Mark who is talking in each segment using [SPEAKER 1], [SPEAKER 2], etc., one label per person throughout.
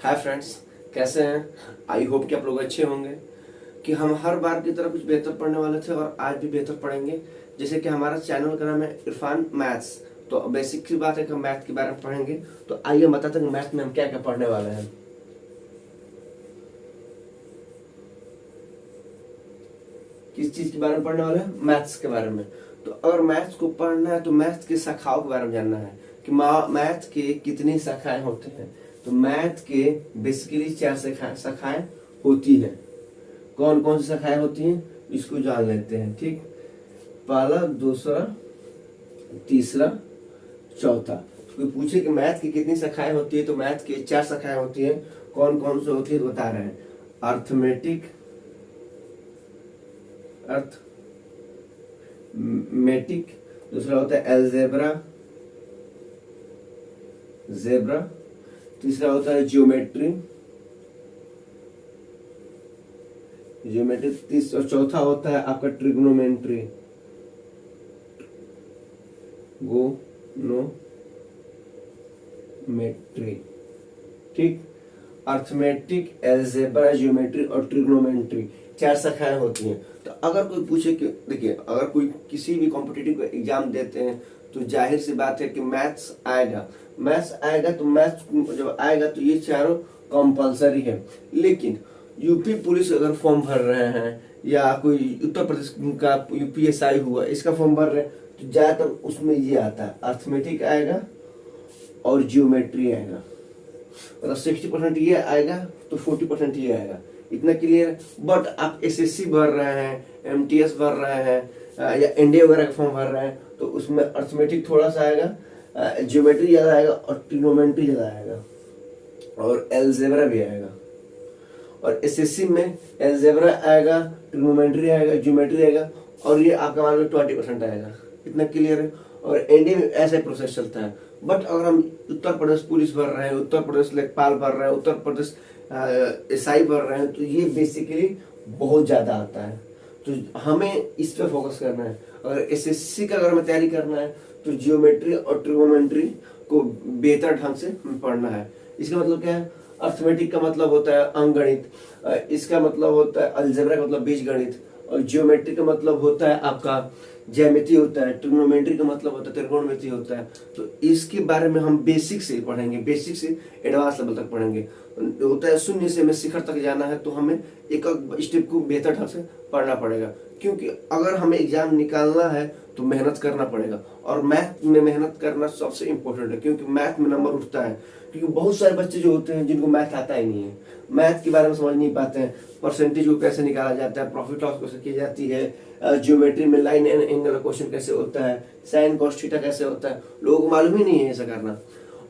[SPEAKER 1] Hi friends, कैसे हैं। I hope कि आप लोग अच्छे होंगे। कि हम हर बार की तरह कुछ बेहतर पढ़ने वाले थे और आज भी बेहतर पढ़ेंगे। जैसे कि हमारा चैनल का नाम है इरफान मैथ्स। तो बेसिक सी बात है कि हम मैथ के बारे में पढ़ेंगे। तो आइए हम बताते हैं कि मैथ में हम क्या क्या पढ़ने वाले हैं। किस चीज के बारे में पढ़ने वाले हैं? मैथ्स के बारे में। तो अगर मैथ्स को पढ़ना है तो मैथ्स की शाखाओं के बारे में जानना है कि मैथ के कितनी शाखाएं होती हैं। तो मैथ के बेसिकली 4 शाखाएं होती हैं। कौन कौन सी शाखाएं होती हैं इसको जान लेते हैं। ठीक, पहला, दूसरा, तीसरा, चौथा। तो कोई पूछे कि मैथ की कितनी शाखाएं होती है तो मैथ की 4 शाखाएं होती हैं। कौन कौन सी होती है तो बता रहे हैं। अर्थमेटिक, अर्थमेटिक, दूसरा होता है एलजेब्रा, जेब्रा, तीसरा होता है ज्योमेट्री, तीसरा, चौथा होता है आपका ट्रिग्नोमेट्री, गोनोमेट्री। ठीक, अर्थमेटिक, एलजेब्रा, ज्योमेट्री और ट्रिग्नोमेट्री 4 शाखाएं होती हैं। तो अगर कोई पूछे कि देखिए, अगर कोई किसी भी कॉम्पिटिटिव एग्जाम देते हैं तो जाहिर सी बात है कि मैथ्स आएगा। तो मैथ्स जब आएगा तो ये चारों कंपलसरी है। लेकिन यूपी पुलिस अगर फॉर्म भर रहे हैं या कोई उत्तर प्रदेश का यूपीएसआई हुआ इसका फॉर्म भर रहे हैं तो ज्यादातर उसमें ये आता है, अर्थमेटिक आएगा और जियोमेट्री आएगा। मतलब 60% ये आएगा तो 40% ये आएगा। इतना क्लियर। बट आप एसएससी भर रहे हैं, एमटीएस भर रहे हैं या एनडीए वगैरह का फॉर्म भर रहे हैं तो उसमें अर्थमेटिक थोड़ा सा आएगा, ज्योमेट्री ज्यादा आएगा और ट्रिग्नोमेट्री ज्यादा आएगा और एलजेब्रा भी आएगा। और एसएससी में एलजेब्रा आएगा, ट्रिग्नोमेट्री आएगा, ज्योमेट्री आएगा और ये आपका मान लो 20% आएगा। इतना क्लियर है। और एनडीए में ऐसा प्रोसेस चलता है। बट अगर हम उत्तर प्रदेश पुलिस भर रहे हैं, उत्तर प्रदेश लेखपाल भर रहे हैं, उत्तर प्रदेश एसआई भर रहे हैं तो ये बेसिकली बहुत ज्यादा आता है। तो हमें इस पे फोकस करना है। अगर एसएससी का अगर हमें तैयारी करना है तो जियोमेट्री और ट्रिग्नोमेट्री को बेहतर ढंग से पढ़ना है। इसका मतलब क्या है? अर्थमेटिक का मतलब होता है अंकगणित, इसका मतलब होता है अलजेब्रा का मतलब बीजगणित, और जियोमेट्री का मतलब होता है आपका ज्यामिति होता है, ट्रिग्नोमेट्री का मतलब होता है त्रिकोणमिति होता है। तो इसके बारे में हम बेसिक से पढ़ेंगे, बेसिक से एडवांस लेवल तक पढ़ेंगे। होता है 0 से हमें शिखर तक जाना है तो हमें एक स्टेप को बेहतर ढंग से पढ़ना पड़ेगा। क्योंकि अगर हमें एग्जाम निकालना है तो मेहनत करना पड़ेगा और मैथ में मेहनत करना सबसे इम्पोर्टेंट है। क्योंकि मैथ में नंबर उठता है। क्योंकि बहुत सारे बच्चे जो होते हैं जिनको मैथ आता ही नहीं है, मैथ के बारे में समझ नहीं पाते हैं, परसेंटेज को कैसे निकाला जाता है, प्रॉफिट लॉस कैसे की जाती है, ज्योमेट्री में लाइन एंड एंगल का क्वेश्चन कैसे होता है, साइन कॉस थीटा कैसे होता है, लोगों को मालूम ही नहीं है ऐसा करना।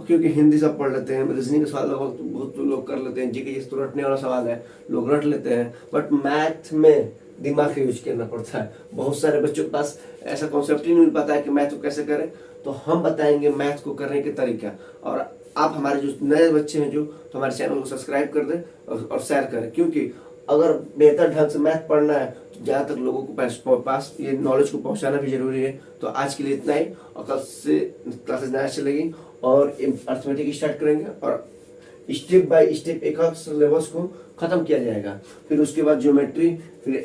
[SPEAKER 1] क्योंकि हिंदी सब पढ़ लेते हैं, रीजनिंग का सवाल बहुत लोग कर लेते हैं, जीके जिस तो रटने वाला सवाल है लोग रट लेते हैं। बट मैथ में दिमाग यूज करना पड़ता है। बहुत सारे बच्चों के पास ऐसा कॉन्सेप्ट ही नहीं मिल पाता है कि मैथ को कैसे करें। तो हम बताएंगे मैथ को करने के तरीका। और आप हमारे जो नए बच्चे हैं तो हमारे चैनल को सब्सक्राइब कर दें और शेयर करें। क्योंकि अगर बेहतर ढंग से मैथ पढ़ना है तो ज्यादातर लोगों को पास ये नॉलेज को पहुंचाना भी जरूरी है। तो आज के लिए इतना ही, और कल से क्लासेस नया चलेगी और अर्थमेटिक स्टार्ट करेंगे और स्टेप बाय स्टेप एक सिलेबस को खत्म किया जाएगा। फिर उसके बाद ज्योमेट्री, फिर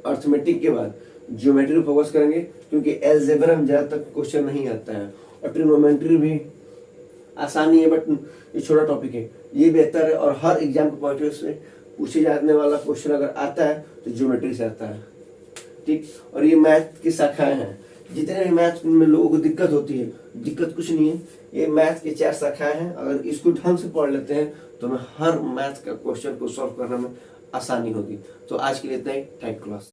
[SPEAKER 1] अर्थमेटिक के बाद ज्योमेट्री फोकस करेंगे क्योंकि एलजेब्रा में ज्यादातर क्वेश्चन नहीं आता है। और ट्रिग्नोमेट्री भी आसानी है बट ये छोटा टॉपिक है, ये बेहतर है। और हर एग्जाम के पॉइंट से पूछे जाने वाला क्वेश्चन अगर आता है तो ज्योमेट्री से आता है। ठीक, और ये मैथ की शाखाएं हैं। जितने भी मैथ में लोगों को दिक्कत होती है, दिक्कत कुछ नहीं है, ये मैथ की 4 शाखाएं हैं। अगर इसको ढंग से पढ़ लेते हैं तो हमें हर मैथ का क्वेश्चन को सॉल्व करने में आसानी होगी। तो आज के लिए इतना ही। Thank you class.